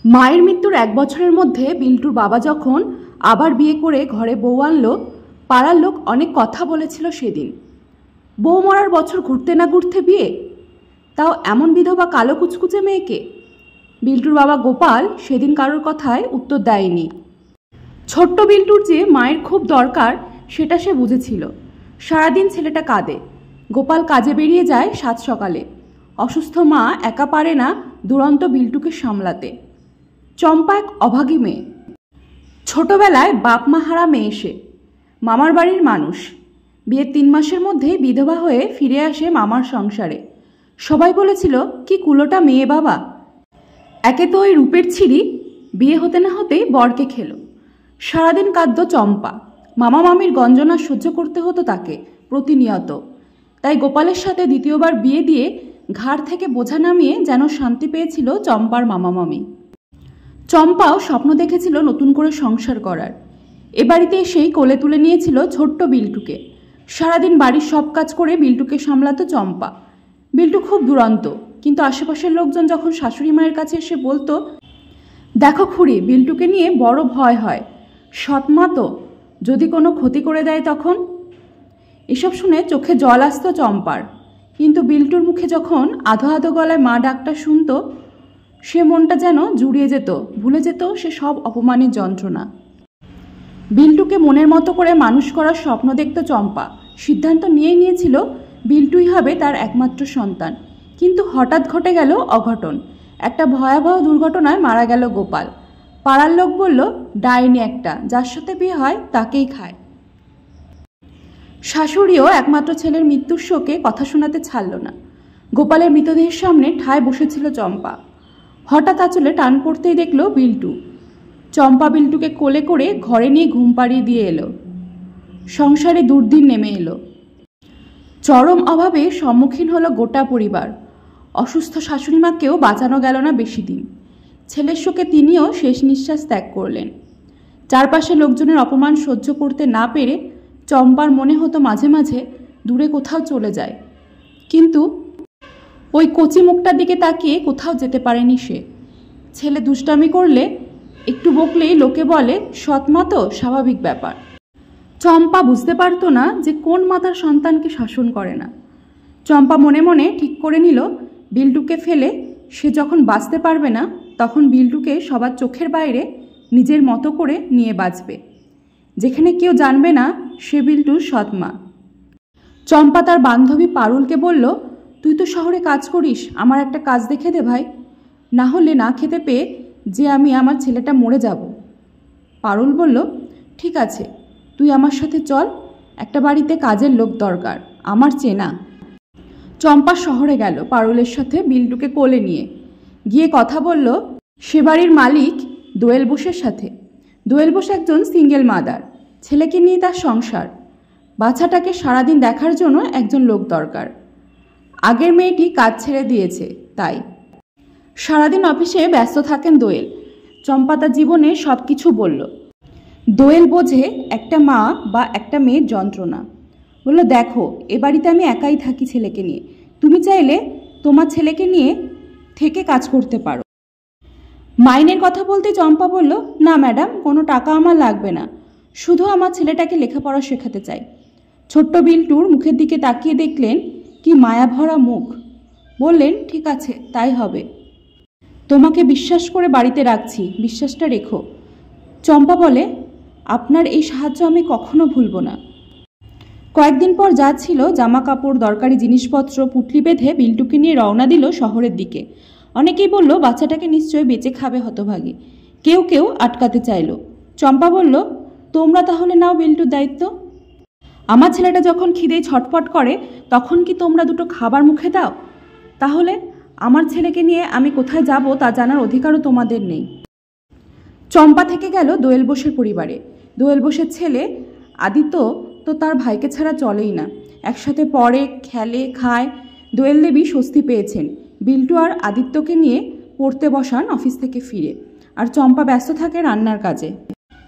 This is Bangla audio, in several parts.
মায়ের মৃত্যুর 1 বছরের মধ্যে বিল্টুর বাবা যখন আবার বিয়ে করে ঘরে বউ আনলো, পাড়ার লোক অনেক কথা বলেছিল সেদিন। বউ মরার বছর ঘুরতে না ঘুরতে বিয়ে, তাও এমন বিধবা কালো কুচকুচে মেয়েকে। বিল্টুর বাবা গোপাল সেদিন কারোর কথায় উত্তর দেয়নি। ছোট্ট বিল্টুর যে মায়ের খুব দরকার সেটা সে বুঝেছিল। সারাদিন ছেলেটা কাঁদে। গোপাল কাজে বেরিয়ে যায় সাত সকালে। অসুস্থ মা একা পারে না দুরন্ত বিল্টুকে সামলাতে। চম্পা এক অভাগী মেয়ে, ছোটবেলায় বাপ মা হারা মেয়ে সে। মামার বাড়ির মানুষ, বিয়ের 3 মাসের মধ্যেই বিধবা হয়ে ফিরে আসে মামার সংসারে। সবাই বলেছিল কি কুলোটা মেয়ে বাবা। একে তো ওই রূপের ছিঁড়ি, বিয়ে হতে না হতেই বরকে খেলো। সারাদিন কাঁদত চম্পা। মামা মামির গঞ্জনা সহ্য করতে হতো তাকে প্রতিনিয়ত। তাই গোপালের সাথে দ্বিতীয়বার বিয়ে দিয়ে ঘাড় থেকে বোঝা নামিয়ে যেন শান্তি পেয়েছিল চম্পার মামা মামি। চম্পাও স্বপ্ন দেখেছিল নতুন করে সংসার করার। এ বাড়িতে এসেই কোলে তুলে নিয়েছিল ছোট্ট বিল্টুকে। সারাদিন বাড়ির সব কাজ করে বিল্টুকে সামলাতো চম্পা। বিল্টু খুব দুরন্ত, কিন্তু আশেপাশের লোকজন যখন শাশুড়ি মায়ের কাছে এসে বলতো, দেখো খুড়ি, বিল্টুকে নিয়ে বড় ভয় হয়, সৎমা তো, যদি কোনো ক্ষতি করে দেয় তখন। এসব শুনে চোখে জল আসতো চম্পার। কিন্তু বিল্টুর মুখে যখন আধো আধো গলায় মা ডাকটা শুনতো, সে মনটা যেন জুড়িয়ে যেত, ভুলে যেত সে সব অপমানের যন্ত্রণা। বিল্টুকে মনের মতো করে মানুষ করার স্বপ্ন দেখত চম্পা। সিদ্ধান্ত নিয়েই নিয়েছিল বিল্টুই হবে তার একমাত্র সন্তান। কিন্তু হঠাৎ ঘটে গেল অঘটন। একটা ভয়াবহ দুর্ঘটনায় মারা গেল গোপাল। পাড়ার লোক বলল ডাইনি একটা, যার সাথে বিয়ে হয় তাকেই খায়। শাশুড়িও একমাত্র ছেলের মৃত্যুর শোকে কথা শোনাতে ছাড়ল না। গোপালের মৃতদেহের সামনে ঠায় বসেছিল চম্পা। হঠাৎ আঁচলে টান পড়তেই দেখল বিল্টু। চম্পা বিল্টুকে কোলে করে ঘরে নিয়ে ঘুম পাড়িয়ে দিয়ে এলো। সংসারে দুর্দিন নেমে এলো। চরম অভাবে সম্মুখীন হলো গোটা পরিবার। অসুস্থ শাশুড়িমাকেও বাঁচানো গেল না বেশি দিন। ছেলের শোকে তিনিও শেষ নিঃশ্বাস ত্যাগ করলেন। চারপাশে লোকজনের অপমান সহ্য করতে না পেরে চম্পার মনে হতো মাঝে মাঝে দূরে কোথাও চলে যায়। কিন্তু ওই কচি মুখটার দিকে তাকিয়ে কোথাও যেতে পারেনি সে। ছেলে দুষ্টামি করলে, একটু বকলেই লোকে বলে সৎমা তো, স্বাভাবিক ব্যাপার। চম্পা বুঝতে পারতো না যে কোন মাতার সন্তানকে শাসন করে না। চম্পা মনে মনে ঠিক করে নিল বিল্টুকে ফেলে সে যখন বাঁচতে পারবে না, তখন বিল্টুকে সবার চোখের বাইরে নিজের মতো করে নিয়ে বাঁচবে। যেখানে কেউ জানবে না সে বিল্টুর সৎমা। চম্পা তার বান্ধবী পারুলকে বলল, তুই তো শহরে কাজ করিস, আমার একটা কাজ দেখে দে ভাই, না হলে না খেতে পেয়ে যে আমি আমার ছেলেটা মরে যাব। পারুল বলল, ঠিক আছে, তুই আমার সাথে চল, একটা বাড়িতে কাজের লোক দরকার, আমার চেনা। চম্পা শহরে গেল পারুলের সাথে বিল্টুকে কোলে নিয়ে। গিয়ে কথা বলল সে বাড়ির মালিক দোয়েল বোসের সাথে। দোয়েল বোস একজন সিঙ্গেল মাদার, ছেলেকে নিয়ে তার সংসার। বাচ্চাটাকে সারাদিন দেখার জন্য একজন লোক দরকার। আগের মেয়েটি কাজ ছেড়ে দিয়েছে, তাই সারাদিন অফিসে ব্যস্ত থাকেন দোয়েল। চম্পা তার জীবনে সব কিছু বলল। দোয়েল বোঝে একটা মা বা একটা মেয়ের যন্ত্রণা। বলল, দেখো, এ বাড়িতে আমি একাই থাকি ছেলেকে নিয়ে, তুমি চাইলে তোমার ছেলেকে নিয়ে থেকে কাজ করতে পারো। মাইনের কথা বলতে চম্পা বলল, না ম্যাডাম, কোনো টাকা আমার লাগবে না, শুধু আমার ছেলেটাকে লেখাপড়া শেখাতে চাই। ছোট্ট বিল্টুর মুখের দিকে তাকিয়ে দেখলেন কি মায়াভরা মুখ। বললেন, ঠিক আছে, তাই হবে, তোমাকে বিশ্বাস করে বাড়িতে রাখছি, বিশ্বাসটা রেখো। চম্পা বলে, আপনার এই সাহায্য আমি কখনো ভুলব না। কয়েকদিন পর যা ছিল জামা কাপড়, দরকারি জিনিসপত্র পুটলি বেঁধে বিল্টুকে নিয়ে রওনা দিল শহরের দিকে। অনেকেই বলল বাচ্চাটাকে নিশ্চয়ই বেঁচে খাবে হতভাগী। কেউ কেউ আটকাতে চাইল। চম্পা বলল, তোমরা তাহলে নাও বিল্টুর দায়িত্ব। আমার ছেলেটা যখন খিদেই ছটফট করে তখন কি তোমরা দুটো খাবার মুখে দাও? তাহলে আমার ছেলেকে নিয়ে আমি কোথায় যাব তা জানার অধিকারও তোমাদের নেই। চম্পা থেকে গেল দোয়েল বোসের পরিবারে। দোয়েল বোসের ছেলে আদিত্য তো তার ভাইকে ছাড়া চলেই না। একসাথে পড়ে, খেলে, খায়। দোয়েল দেবী স্বস্তি পেয়েছেন বিল্টু আর আদিত্যকে নিয়ে পড়তে বসান অফিস থেকে ফিরে। আর চম্পা ব্যস্ত থাকে রান্নার কাজে।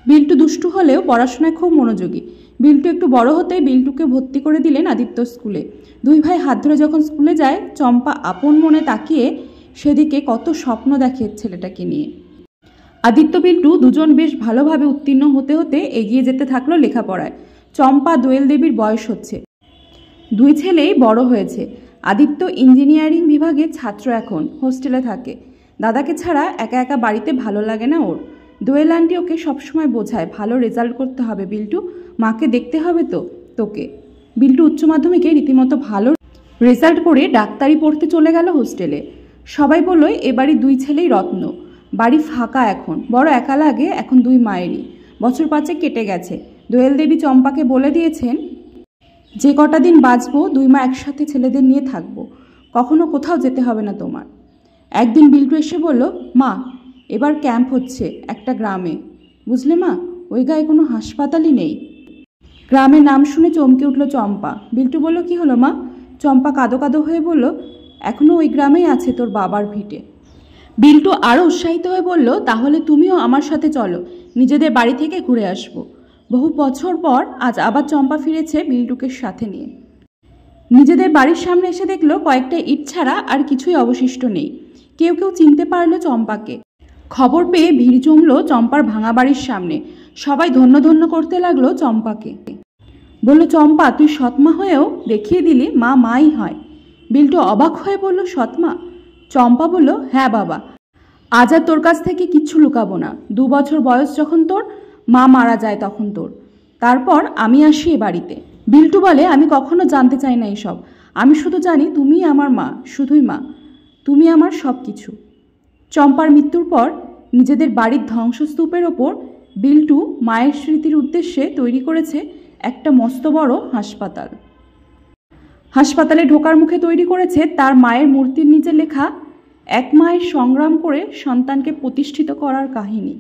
বিল্টু দুষ্টু হলেও পড়াশোনায় খুব মনোযোগী। বিল্টু একটু বড় হতেই বিল্টুকে ভর্তি করে দিলেন আদিত্য স্কুলে। দুই ভাই হাত ধরে যখন স্কুলে যায়, চম্পা আপন মনে তাকিয়ে সেদিকে কত স্বপ্ন দেখে ছেলেটাকে নিয়ে। আদিত্য বিল্টু দুজন বেশ ভালোভাবে উত্তীর্ণ হতে হতে এগিয়ে যেতে থাকলো লেখাপড়ায়। চম্পা দোয়েল দেবীর বয়স হচ্ছে, দুই ছেলেই বড় হয়েছে। আদিত্য ইঞ্জিনিয়ারিং বিভাগের ছাত্র, এখন হোস্টেলে থাকে। দাদাকে ছাড়া একা একা বাড়িতে ভালো লাগে না ওর। দোয়েল আন্টি ওকে সবসময় বোঝায়, ভালো রেজাল্ট করতে হবে বিল্টু, মাকে দেখতে হবে তো তোকে। বিল্টু উচ্চ মাধ্যমিকে রীতিমতো ভালো রেজাল্ট করে ডাক্তারি পড়তে চলে গেল হোস্টেলে। সবাই বলল এ বাড়ির দুই ছেলেই রত্ন। বাড়ি ফাঁকা এখন, বড় একা লাগে এখন দুই মায়েরই। বছর 5 কেটে গেছে। দোয়েল দেবী চম্পাকে বলে দিয়েছেন, যে কটা দিন বাঁচবো দুই মা একসাথে ছেলেদের নিয়ে থাকবো, কখনো কোথাও যেতে হবে না তোমার। একদিন বিল্টু এসে বলল, মা এবার ক্যাম্প হচ্ছে একটা গ্রামে, বুঝলে মা, ওই গায়ে কোনো হাসপাতালই নেই। গ্রামের নাম শুনে চমকে উঠল চম্পা। বিল্টু বলল, কি হলো মা? চম্পা কাঁদো কাঁদো হয়ে বলল, এখনো ওই গ্রামেই আছে তোর বাবার ভিটে। বিল্টু আরও উৎসাহিত হয়ে বলল, তাহলে তুমিও আমার সাথে চলো, নিজেদের বাড়ি থেকে ঘুরে আসবো। বহু বছর পর আজ আবার চম্পা ফিরেছে বিল্টুকে সাথে নিয়ে। নিজেদের বাড়ির সামনে এসে দেখলো কয়েকটা ইট ছাড়া আর কিছুই অবশিষ্ট নেই। কেউ কেউ চিনতে পারলো চম্পাকে। খবর পেয়ে ভিড় জমল চম্পার ভাঙা বাড়ির সামনে। সবাই ধন্য ধন্য করতে লাগলো চম্পাকে। বলল, চম্পা তুই সৎমা হয়েও দেখিয়ে দিলি মা মাই হয়। বিল্টু অবাক হয়ে বলল, সৎমা? চম্পা বলল, হ্যাঁ বাবা, আজ আর তোর কাছ থেকে কিচ্ছু লুকাবো না। 2 বছর বয়স যখন তোর, মা মারা যায় তখন তোর, তারপর আমি আসি এ বাড়িতে। বিল্টু বলে, আমি কখনো জানতে চাই না এইসব। আমি শুধু জানি তুমিই আমার মা, শুধুই মা, তুমি আমার সব কিছু। চম্পার মৃত্যুর পর নিজেদের বাড়ির ধ্বংসস্তূপের ওপর বিল্টু মায়ের স্মৃতির উদ্দেশ্যে তৈরি করেছে একটা মস্ত বড় হাসপাতাল। হাসপাতালে ঢোকার মুখে তৈরি করেছে তার মায়ের মূর্তির নিচে লেখা, এক মায়ের সংগ্রাম করে সন্তানকে প্রতিষ্ঠিত করার কাহিনী।